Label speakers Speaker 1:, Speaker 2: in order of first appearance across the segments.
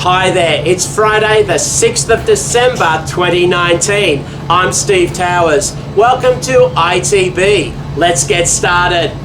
Speaker 1: Hi there, it's Friday the 6th of December 2019. I'm Steve Towers. Welcome to ITB. Let's get started.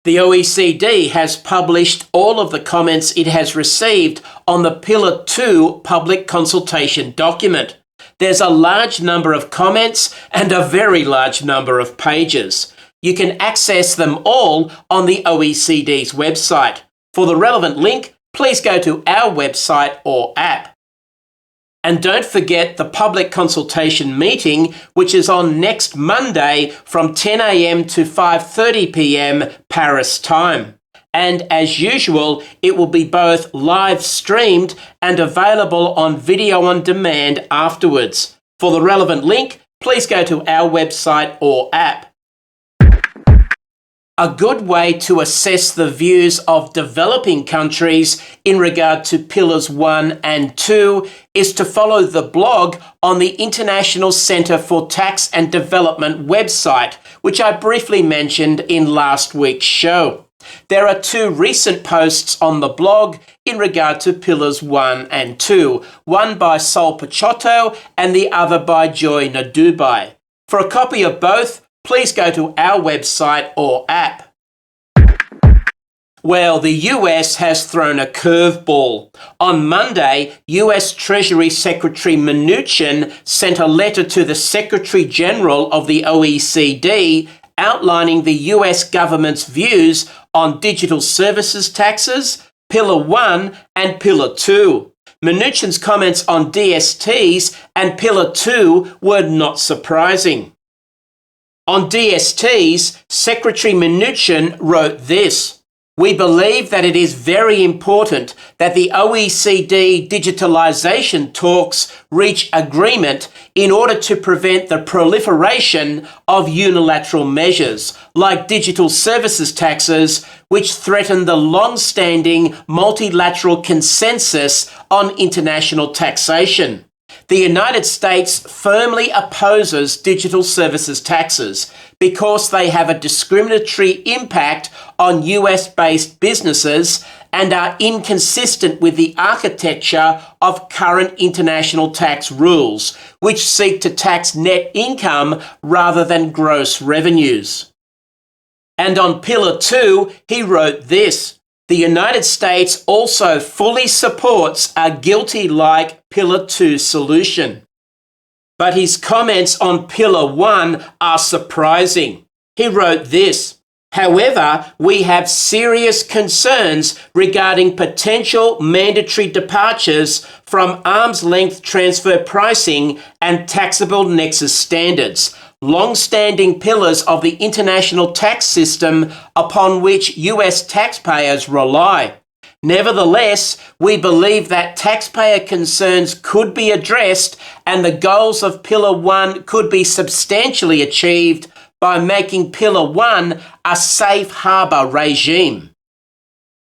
Speaker 1: The OECD has published all of the comments it has received on the Pillar 2 public consultation document. There's a large number of comments and a very large number of pages. You can access them all on the OECD's website. For the relevant link, please go to our website or app. And don't forget the public consultation meeting, which is on next Monday from 10 a.m. to 5:30 p.m. Paris time. And as usual, it will be both live streamed and available on video on demand afterwards. For the relevant link, please go to our website or app. A good way to assess the views of developing countries in regard to Pillars 1 and 2 is to follow the blog on the International Centre for Tax and Development website, which I briefly mentioned in last week's show. There are two recent posts on the blog in regard to Pillars 1 and 2, one by Sol Pachotto and the other by Joy Nadubai. For a copy of both, please go to our website or app. Well, the US has thrown a curveball. On Monday, US Treasury Secretary Mnuchin sent a letter to the Secretary General of the OECD outlining the US government's views on digital services taxes, Pillar 1 and Pillar 2. Mnuchin's comments on DSTs and Pillar 2 were not surprising. On DSTs, Secretary Mnuchin wrote this: "We believe that it is very important that the OECD digitalisation talks reach agreement in order to prevent the proliferation of unilateral measures like digital services taxes, which threaten the long-standing multilateral consensus on international taxation. The United States firmly opposes digital services taxes because they have a discriminatory impact on US-based businesses and are inconsistent with the architecture of current international tax rules, which seek to tax net income rather than gross revenues." And on Pillar 2, he wrote this: "The United States also fully supports a guilty-like Pillar 2 solution." But his comments on Pillar 1 are surprising. He wrote this: "However, we have serious concerns regarding potential mandatory departures from arm's-length transfer pricing and taxable nexus standards, long-standing pillars of the international tax system upon which US taxpayers rely. Nevertheless, we believe that taxpayer concerns could be addressed and the goals of Pillar 1 could be substantially achieved by making Pillar 1 a safe harbour regime."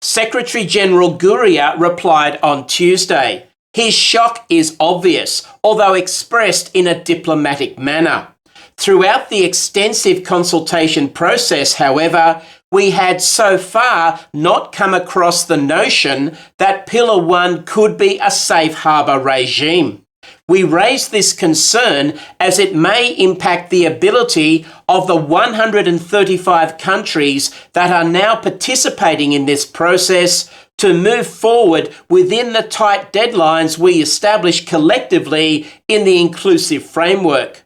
Speaker 1: Secretary General Gurria replied on Tuesday. His shock is obvious, although expressed in a diplomatic manner. Throughout the extensive consultation process, however, we had so far not come across the notion that Pillar 1 could be a safe harbour regime. We raise this concern as it may impact the ability of the 135 countries that are now participating in this process to move forward within the tight deadlines we establish collectively in the inclusive framework.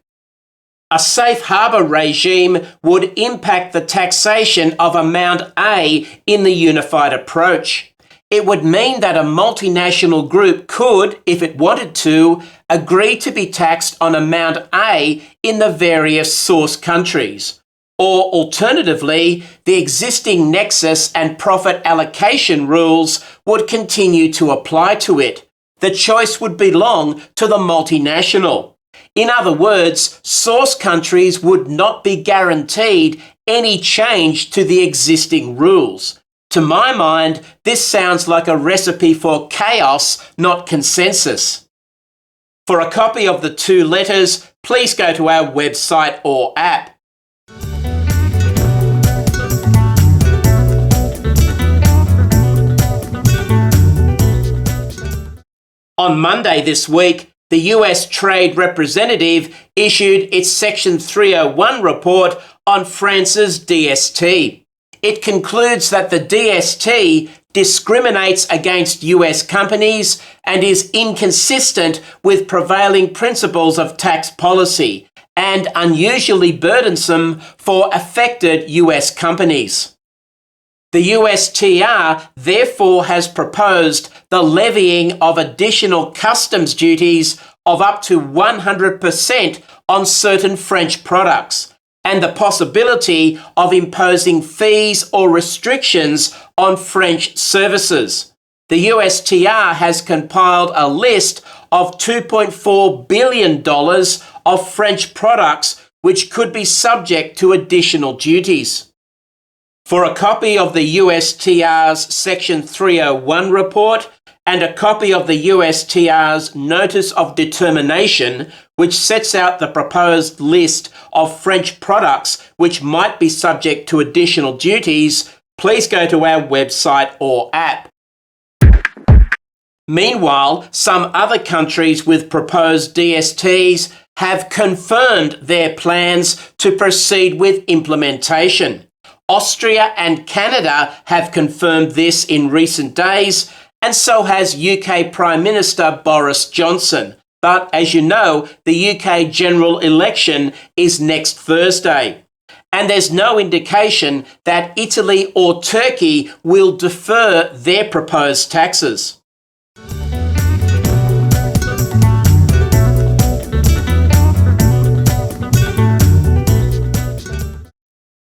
Speaker 1: A safe harbour regime would impact the taxation of Amount A in the unified approach. It would mean that a multinational group could, if it wanted to, agree to be taxed on Amount A in the various source countries. Or alternatively, the existing nexus and profit allocation rules would continue to apply to it. The choice would belong to the multinational. In other words, source countries would not be guaranteed any change to the existing rules. To my mind, this sounds like a recipe for chaos, not consensus. For a copy of the two letters, please go to our website or app. On Monday this week, the US Trade Representative issued its Section 301 report on France's DST. It concludes that the DST discriminates against US companies and is inconsistent with prevailing principles of tax policy and unusually burdensome for affected US companies. The USTR therefore has proposed the levying of additional customs duties of up to 100% on certain French products, and the possibility of imposing fees or restrictions on French services. The USTR has compiled a list of $2.4 billion of French products which could be subject to additional duties. For a copy of the USTR's Section 301 report and a copy of the USTR's Notice of Determination, which sets out the proposed list of French products which might be subject to additional duties, please go to our website or app. Meanwhile, some other countries with proposed DSTs have confirmed their plans to proceed with implementation. Austria and Canada have confirmed this in recent days, and so has UK Prime Minister Boris Johnson. But as you know, the UK general election is next Thursday, and there's no indication that Italy or Turkey will defer their proposed taxes.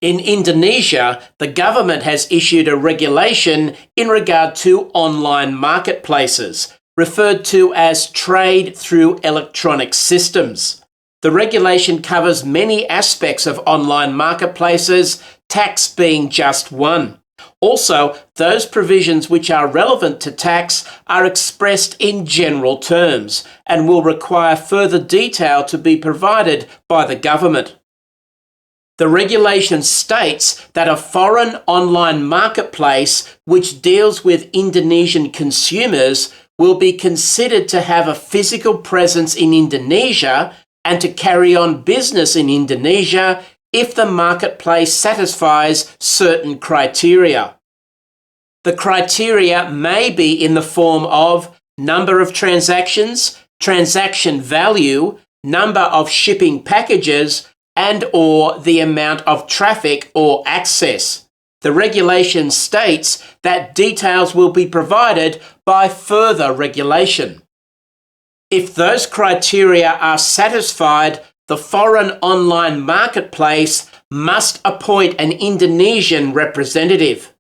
Speaker 1: In Indonesia, the government has issued a regulation in regard to online marketplaces, referred to as trade through electronic systems. The regulation covers many aspects of online marketplaces, tax being just one. Also, those provisions which are relevant to tax are expressed in general terms and will require further detail to be provided by the government. The regulation states that a foreign online marketplace which deals with Indonesian consumers will be considered to have a physical presence in Indonesia and to carry on business in Indonesia if the marketplace satisfies certain criteria. The criteria may be in the form of number of transactions, transaction value, number of shipping packages, and/or the amount of traffic or access. The regulation states that details will be provided by further regulation. If those criteria are satisfied, the foreign online marketplace must appoint an Indonesian representative.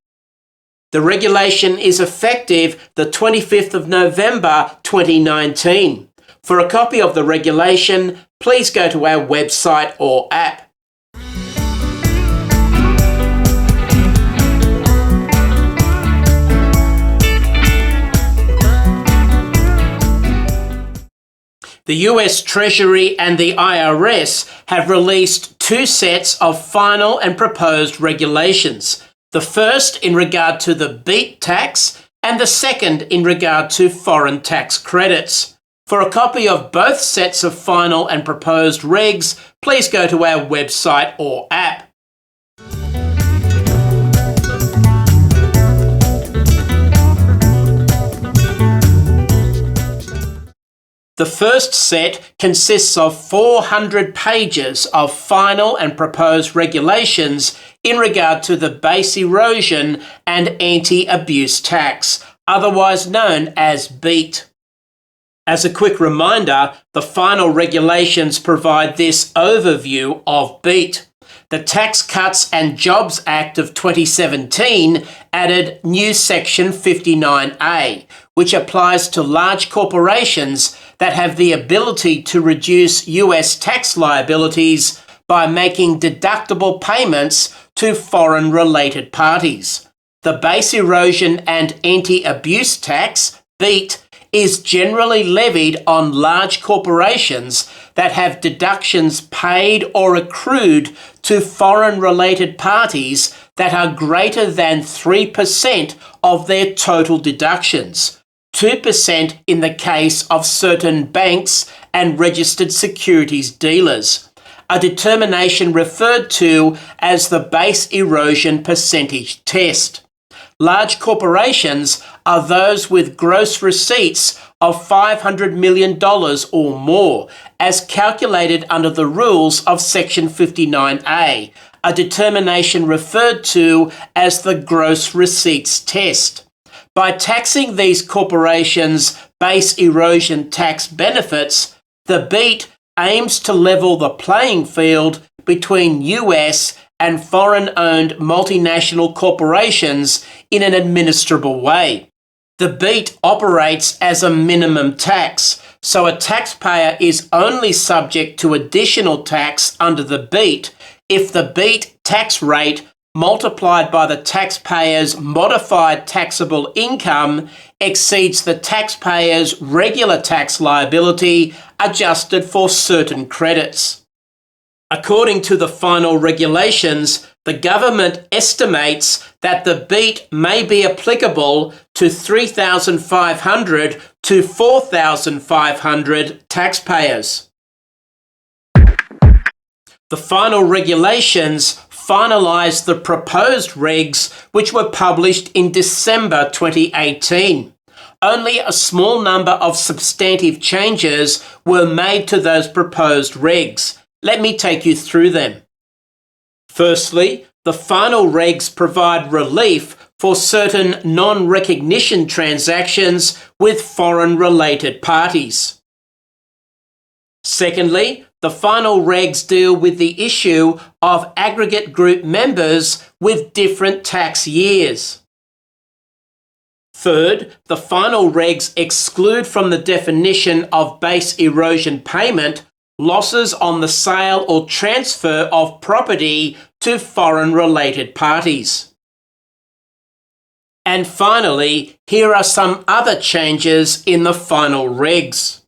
Speaker 1: The regulation is effective the 25th of November 2019. For a copy of the regulation, please go to our website or app. The US Treasury and the IRS have released two sets of final and proposed regulations. The first in regard to the BEAT tax and the second in regard to foreign tax credits. For a copy of both sets of final and proposed regs, please go to our website or app. The first set consists of 400 pages of final and proposed regulations in regard to the base erosion and anti-abuse tax, otherwise known as BEAT. As a quick reminder, the final regulations provide this overview of BEAT. The Tax Cuts and Jobs Act of 2017 added new Section 59A, which applies to large corporations that have the ability to reduce US tax liabilities by making deductible payments to foreign-related parties. The Base Erosion and Anti-Abuse Tax, BEAT, is generally levied on large corporations that have deductions paid or accrued to foreign-related parties that are greater than 3% of their total deductions, 2% in the case of certain banks and registered securities dealers, a determination referred to as the Base Erosion Percentage Test. Large corporations are those with gross receipts of $500 million or more, as calculated under the rules of Section 59A, a determination referred to as the Gross Receipts Test. By taxing these corporations' base erosion tax benefits, the BEAT aims to level the playing field between US and foreign-owned multinational corporations in an administrable way. The BEAT operates as a minimum tax, so a taxpayer is only subject to additional tax under the BEAT if the BEAT tax rate multiplied by the taxpayer's modified taxable income exceeds the taxpayer's regular tax liability adjusted for certain credits. According to the final regulations, the government estimates that the BEAT may be applicable to 3,500 to 4,500 taxpayers. The final regulations finalised the proposed regs, which were published in December 2018. Only a small number of substantive changes were made to those proposed regs. Let me take you through them. Firstly, the final regs provide relief for certain non-recognition transactions with foreign-related parties. Secondly, the final regs deal with the issue of aggregate group members with different tax years. Third, the final regs exclude from the definition of base erosion payment losses on the sale or transfer of property to foreign-related parties. And finally, here are some other changes in the final regs.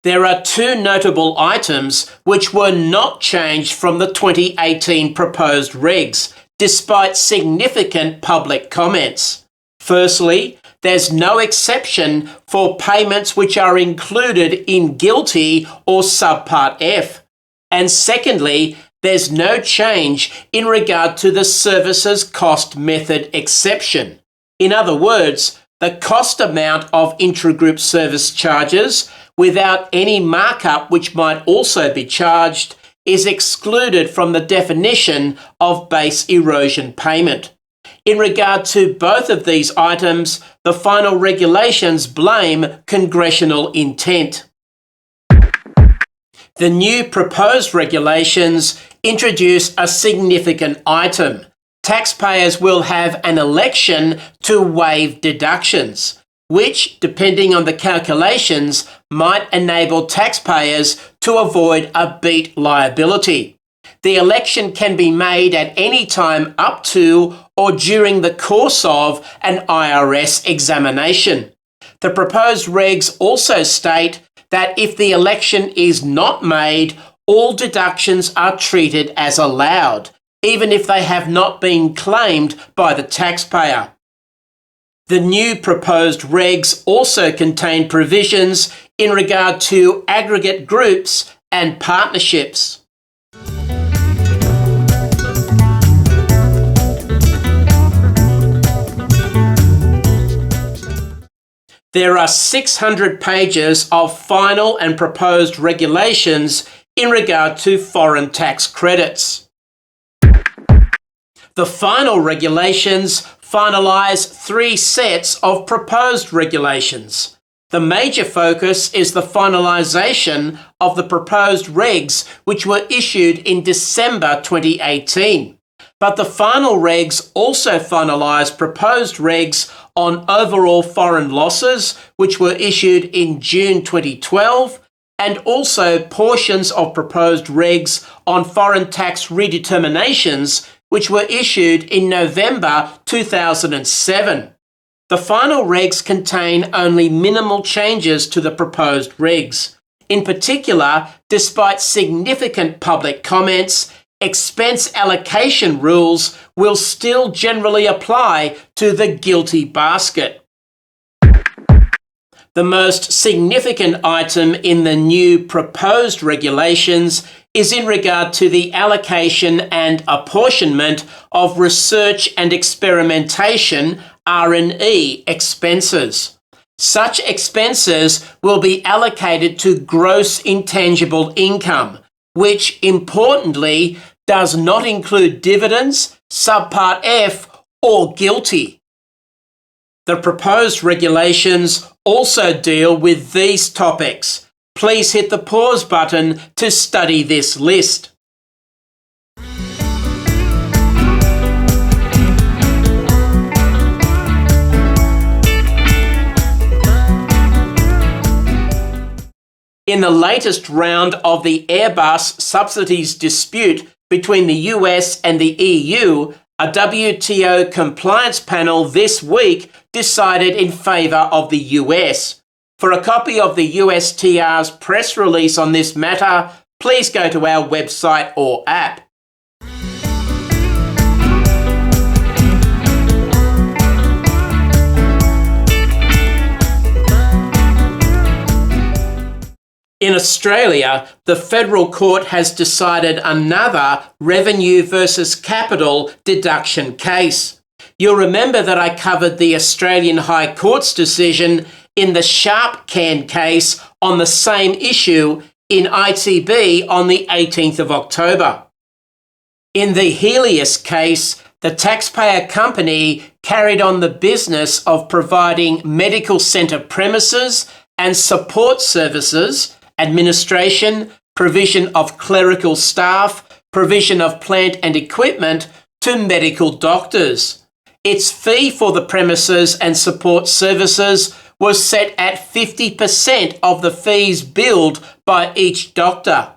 Speaker 1: There are two notable items which were not changed from the 2018 proposed regs, despite significant public comments. Firstly, there's no exception for payments which are included in Guilty or Subpart F. And secondly, there's no change in regard to the services cost method exception. In other words, the cost amount of intragroup service charges, without any markup which might also be charged, is excluded from the definition of base erosion payment. In regard to both of these items, the final regulations blame congressional intent. The new proposed regulations introduce a significant item. Taxpayers will have an election to waive deductions, which, depending on the calculations, might enable taxpayers to avoid a BEAT liability. The election can be made at any time up to or during the course of an IRS examination. The proposed regs also state that if the election is not made, all deductions are treated as allowed, even if they have not been claimed by the taxpayer. The new proposed regs also contain provisions in regard to aggregate groups and partnerships. There are 600 pages of final and proposed regulations in regard to foreign tax credits. The final regulations finalise 3 sets of proposed regulations. The major focus is the finalisation of the proposed regs which were issued in December 2018. But the final regs also finalise proposed regs on overall foreign losses, which were issued in June 2012, and also portions of proposed regs on foreign tax redeterminations, which were issued in November 2007. The final regs contain only minimal changes to the proposed regs. In particular, despite significant public comments, expense allocation rules will still generally apply to the guilty basket. The most significant item in the new proposed regulations is in regard to the allocation and apportionment of research and experimentation (R&E) expenses. Such expenses will be allocated to gross intangible income, which importantly does not include dividends, subpart F, or GILTI. The proposed regulations also deal with these topics. Please hit the pause button to study this list. In the latest round of the Airbus subsidies dispute between the US and the EU, a WTO compliance panel this week decided in favour of the US. For a copy of the USTR's press release on this matter, please go to our website or app. In Australia, the Federal Court has decided another revenue versus capital deduction case. You'll remember that I covered the Australian High Court's decision in the Sharp Can case on the same issue in ITB on the 18th of October. In the Helios case, the taxpayer company carried on the business of providing medical centre premises and support services, administration, provision of clerical staff, provision of plant and equipment to medical doctors. Its fee for the premises and support services was set at 50% of the fees billed by each doctor.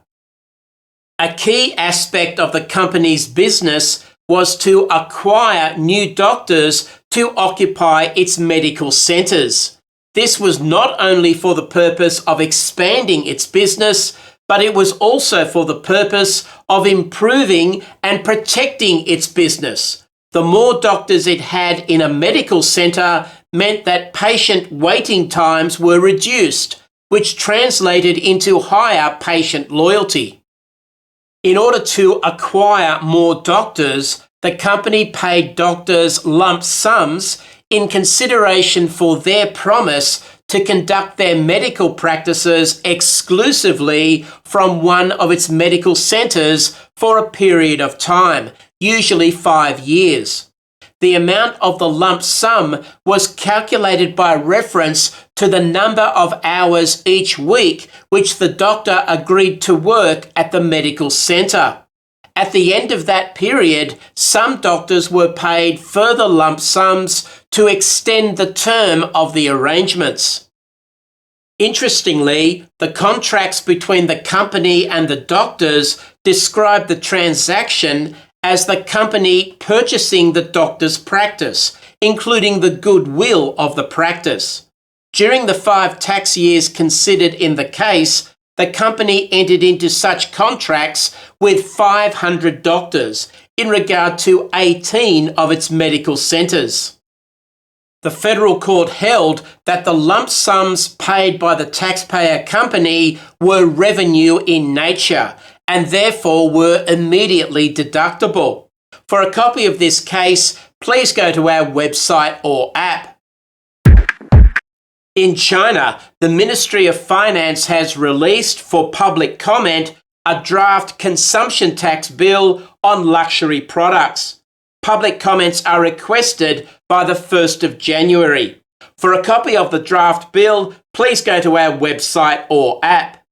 Speaker 1: A key aspect of the company's business was to acquire new doctors to occupy its medical centres. This was not only for the purpose of expanding its business, but it was also for the purpose of improving and protecting its business. The more doctors it had in a medical centre meant that patient waiting times were reduced, which translated into higher patient loyalty. In order to acquire more doctors, the company paid doctors lump sums in consideration for their promise to conduct their medical practices exclusively from one of its medical centres for a period of time, usually 5 years. The amount of the lump sum was calculated by reference to the number of hours each week which the doctor agreed to work at the medical centre. At the end of that period, some doctors were paid further lump sums to extend the term of the arrangements. Interestingly, the contracts between the company and the doctors describe the transaction as the company purchasing the doctor's practice, including the goodwill of the practice. During the 5 tax years considered in the case, the company entered into such contracts with 500 doctors in regard to 18 of its medical centres. The Federal Court held that the lump sums paid by the taxpayer company were revenue in nature and therefore were immediately deductible. For a copy of this case, please go to our website or app. In China, the Ministry of Finance has released for public comment a draft consumption tax bill on luxury products. Public comments are requested by the 1st of January. For a copy of the draft bill, please go to our website or app.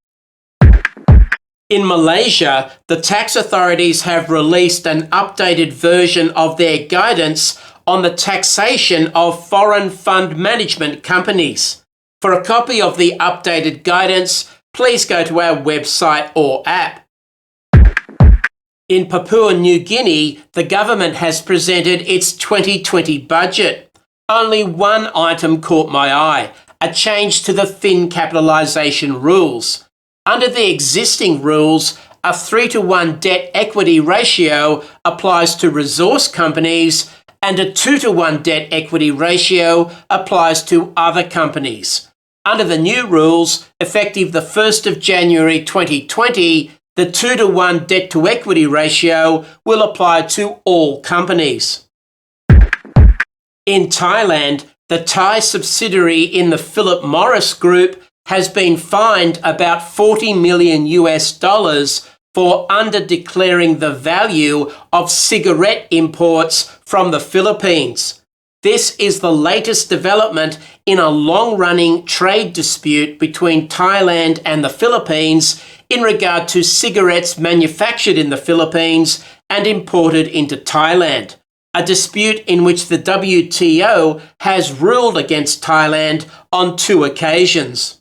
Speaker 1: In Malaysia, the tax authorities have released an updated version of their guidance on the taxation of foreign fund management companies. For a copy of the updated guidance, please go to our website or app. In Papua New Guinea, the government has presented its 2020 budget. Only one item caught my eye, a change to the fin capitalisation rules. Under the existing rules, a 3-to-1 debt-equity ratio applies to resource companies and a 2-to-1 debt-equity ratio applies to other companies. Under the new rules, effective the 1st of January 2020, the 2-to-1 debt-to-equity ratio will apply to all companies. In Thailand, the Thai subsidiary in the Philip Morris Group has been fined about $40 million for under-declaring the value of cigarette imports from the Philippines. This is the latest development in a long-running trade dispute between Thailand and the Philippines in regard to cigarettes manufactured in the Philippines and imported into Thailand, a dispute in which the WTO has ruled against Thailand on 2 occasions.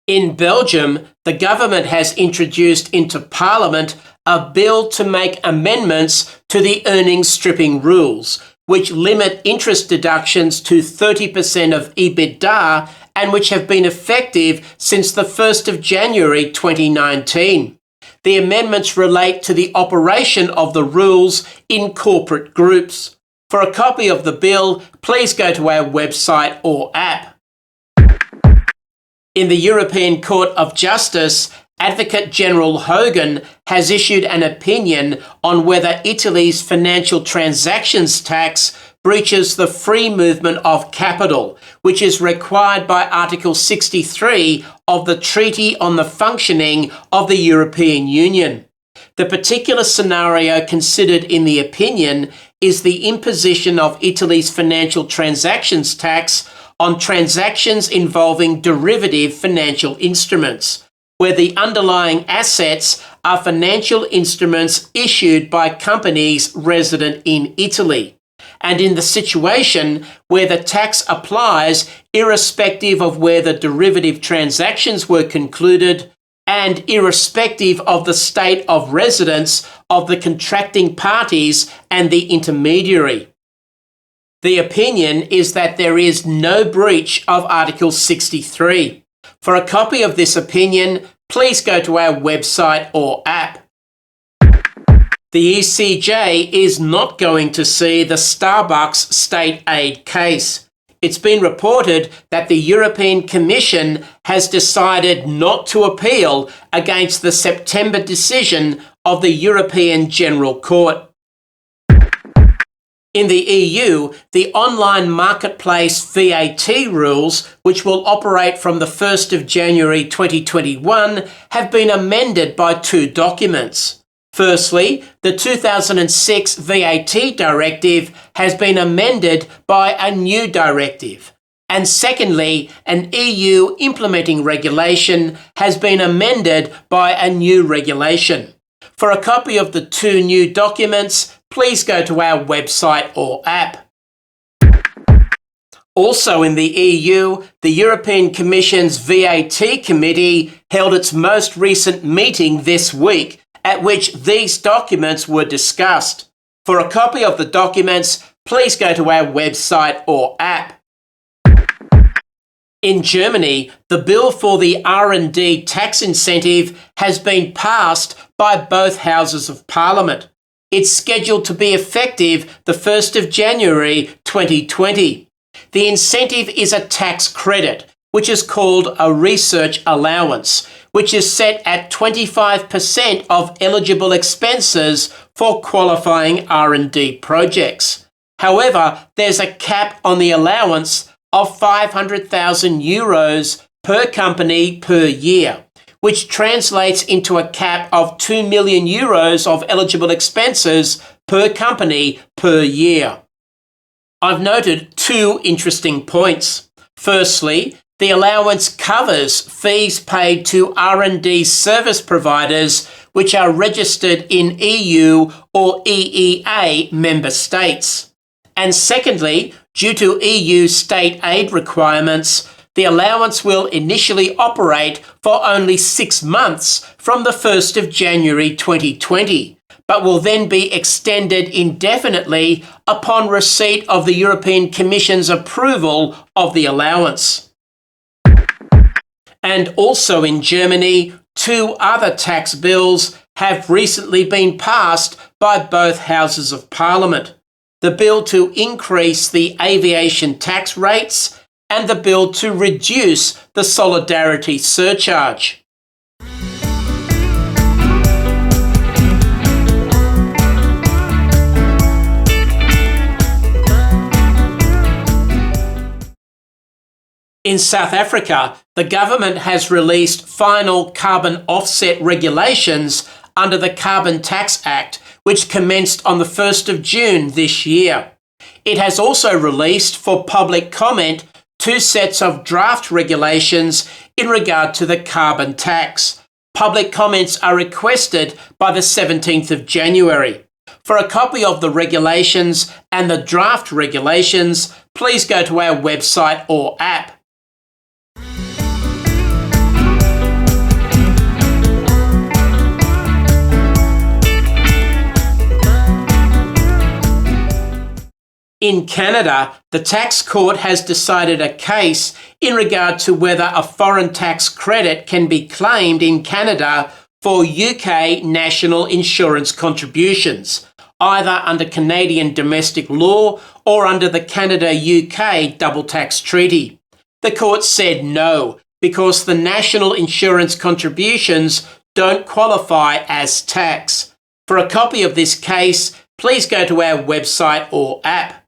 Speaker 1: In Belgium, the government has introduced into Parliament a bill to make amendments to the earnings stripping rules, which limit interest deductions to 30% of EBITDA and which have been effective since the 1st of January 2019. The amendments relate to the operation of the rules in corporate groups. For a copy of the bill, please go to our website or app. In the European Court of Justice, Advocate General Hogan has issued an opinion on whether Italy's financial transactions tax breaches the free movement of capital, which is required by Article 63 of the Treaty on the Functioning of the European Union. The particular scenario considered in the opinion is the imposition of Italy's financial transactions tax on transactions involving derivative financial instruments, where the underlying assets are financial instruments issued by companies resident in Italy, and in the situation where the tax applies irrespective of where the derivative transactions were concluded and irrespective of the state of residence of the contracting parties and the intermediary. The opinion is that there is no breach of Article 63. For a copy of this opinion, please go to our website or app. The ECJ is not going to see the Starbucks state aid case. It's been reported that the European Commission has decided not to appeal against the September decision of the European General Court. In the EU, the online marketplace VAT rules, which will operate from the 1st of January 2021, have been amended by 2 documents. Firstly, the 2006 VAT directive has been amended by a new directive. And secondly, an EU implementing regulation has been amended by a new regulation. For a copy of the 2 new documents, please go to our website or app. Also in the EU, the European Commission's VAT Committee held its most recent meeting this week, at which these documents were discussed. For a copy of the documents, please go to our website or app. In Germany, the bill for the R&D tax incentive has been passed by both houses of Parliament. It's scheduled to be effective the 1st of January 2020. The incentive is a tax credit, which is called a research allowance, which is set at 25% of eligible expenses for qualifying R&D projects. However, there's a cap on the allowance of €500,000 per company per year, which translates into a cap of €2 million of eligible expenses per company per year. I've noted 2 interesting points. Firstly, The allowance covers fees paid to R&D service providers which are registered in EU or EEA member states. And secondly, due to EU state aid requirements, the allowance will initially operate for only 6 months from the 1st of January 2020, but will then be extended indefinitely upon receipt of the European Commission's approval of the allowance. And also in Germany, 2 other tax bills have recently been passed by both houses of Parliament. The bill to increase the aviation tax rates and the bill to reduce the solidarity surcharge. In South Africa, the government has released final carbon offset regulations under the Carbon Tax Act, which commenced on the 1st of June this year. It has also released for public comment 2 sets of draft regulations in regard to the carbon tax. Public comments are requested by the 17th of January. For a copy of the regulations and the draft regulations, please go to our website or app. In Canada, the tax court has decided a case in regard to whether a foreign tax credit can be claimed in Canada for UK national insurance contributions, either under Canadian domestic law or under the Canada-UK double tax treaty. The court said no, because the national insurance contributions don't qualify as tax. For a copy of this case, please go to our website or app.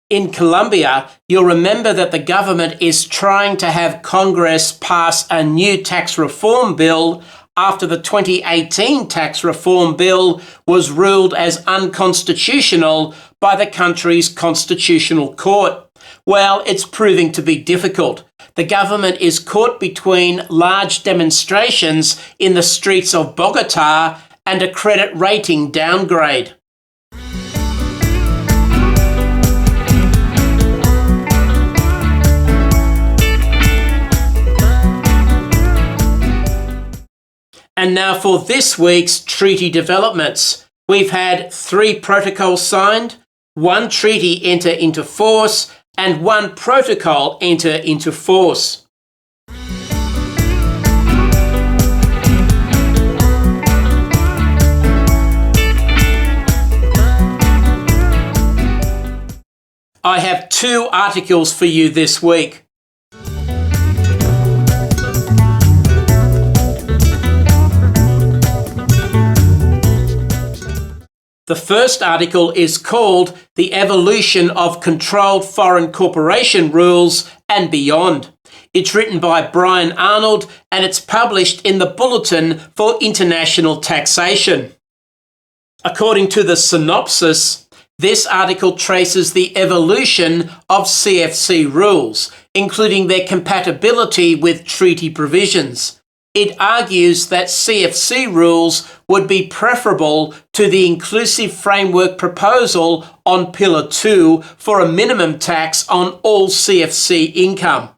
Speaker 1: In Colombia, you'll remember that the government is trying to have Congress pass a new tax reform bill after the 2018 tax reform bill was ruled as unconstitutional by the country's constitutional court. Well, it's proving to be difficult. The government is caught between large demonstrations in the streets of Bogota and a credit rating downgrade. And now for this week's treaty developments. We've had 3 protocols signed, 1 treaty enter into force, and 1 protocol enter into force. I have 2 articles for you this week. The first article is called The Evolution of Controlled Foreign Corporation Rules and Beyond. It's written by Brian Arnold and it's published in the Bulletin for International Taxation. According to the synopsis, this article traces the evolution of CFC rules, including their compatibility with treaty provisions. It argues that CFC rules would be preferable to the inclusive framework proposal on Pillar 2 for a minimum tax on all CFC income.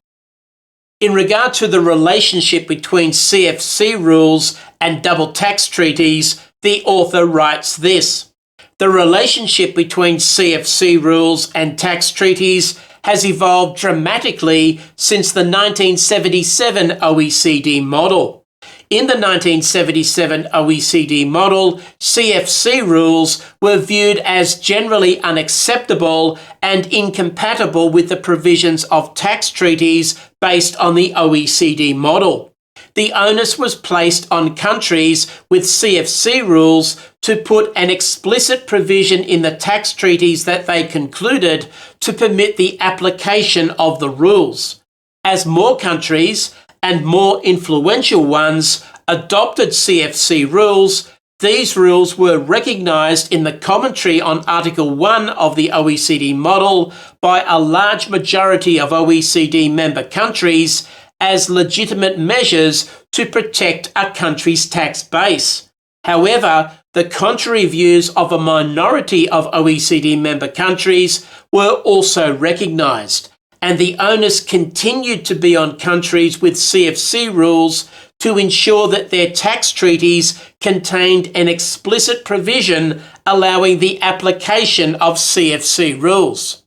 Speaker 1: In regard to the relationship between CFC rules and double tax treaties, the author writes this: the relationship between CFC rules and tax treaties has evolved dramatically since the 1977 OECD model. In the 1977 OECD model, CFC rules were viewed as generally unacceptable and incompatible with the provisions of tax treaties based on the OECD model. The onus was placed on countries with CFC rules to put an explicit provision in the tax treaties that they concluded to permit the application of the rules. As more countries, and more influential ones, adopted CFC rules, These rules were recognised in the commentary on Article 1 of the OECD model by a large majority of OECD member countries as legitimate measures to protect a country's tax base. However, the contrary views of a minority of OECD member countries were also recognised, and the onus continued to be on countries with CFC rules to ensure that their tax treaties contained an explicit provision allowing the application of CFC rules.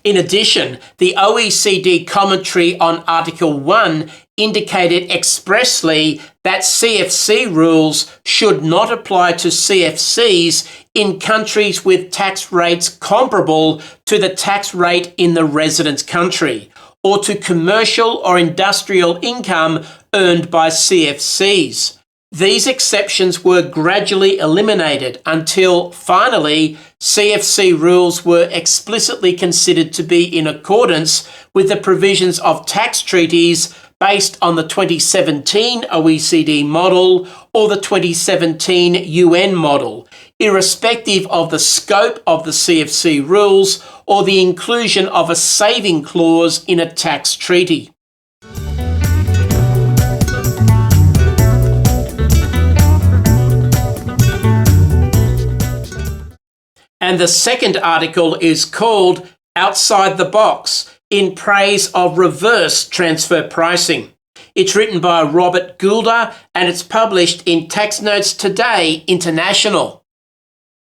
Speaker 1: In addition, the OECD commentary on Article 1 indicated expressly that CFC rules should not apply to CFCs in countries with tax rates comparable to the tax rate in the residence country, or to commercial or industrial income earned by CFCs. These exceptions were gradually eliminated until, finally, CFC rules were explicitly considered to be in accordance with the provisions of tax treaties based on the 2017 OECD model or the 2017 UN model, irrespective of the scope of the CFC rules or the inclusion of a saving clause in a tax treaty. And the second article is called Outside the Box, in praise of reverse transfer pricing. It's written by Robert Goulder and it's published in Tax Notes Today International.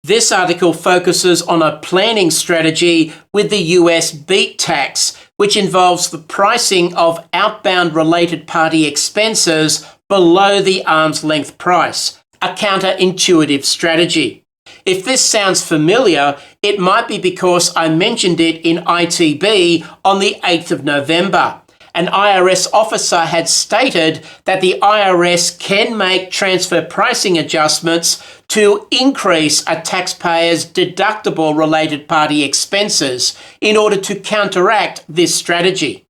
Speaker 1: This article focuses on a planning strategy with the US BEAT tax, which involves the pricing of outbound related party expenses below the arm's length price, a counterintuitive strategy. If this sounds familiar, it might be because I mentioned it in ITB on the 8th of November. An IRS officer had stated that the IRS can make transfer pricing adjustments to increase a taxpayer's deductible related party expenses in order to counteract this strategy.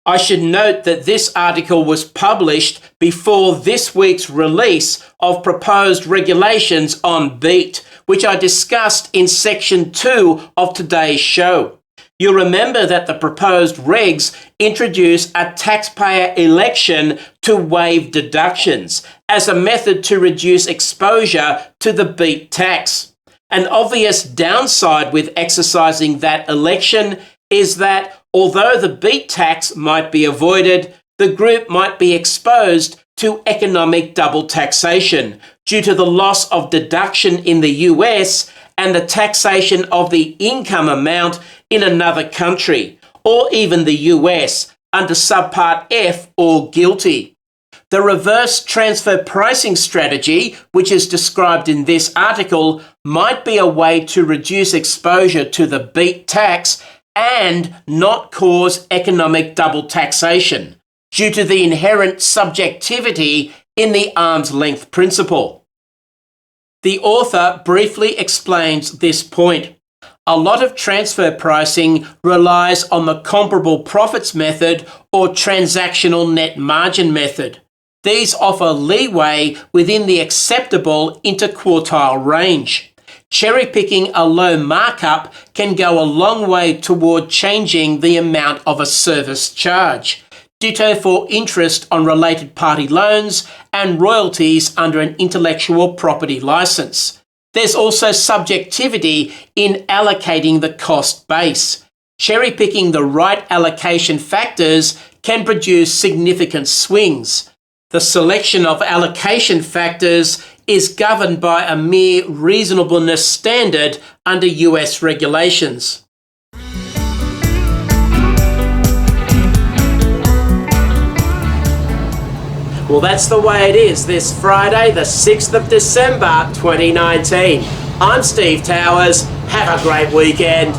Speaker 1: I should note that this article was published before this week's release of proposed regulations on BEAT, which I discussed in section 2 of today's show. You'll remember that the proposed regs introduce a taxpayer election to waive deductions as a method to reduce exposure to the BEAT tax. An obvious downside with exercising that election is that although the BEAT tax might be avoided, the group might be exposed to economic double taxation due to the loss of deduction in the US and the taxation of the income amount in another country, or even the US, under Subpart F or guilty. The reverse transfer pricing strategy, which is described in this article, might be a way to reduce exposure to the BEAT tax and not cause economic double taxation due to the inherent subjectivity in the arm's length principle. The author briefly explains this point. A lot of transfer pricing relies on the comparable profits method or transactional net margin method. These offer leeway within the acceptable interquartile range. Cherry-picking a low markup can go a long way toward changing the amount of a service charge. Ditto for interest on related party loans and royalties under an intellectual property license. There's also subjectivity in allocating the cost base. Cherry-picking the right allocation factors can produce significant swings. The selection of allocation factors is governed by a mere reasonableness standard under US regulations. Well, that's the way it is this Friday, the 6th of December, 2019. I'm Steve Towers. Have a great weekend.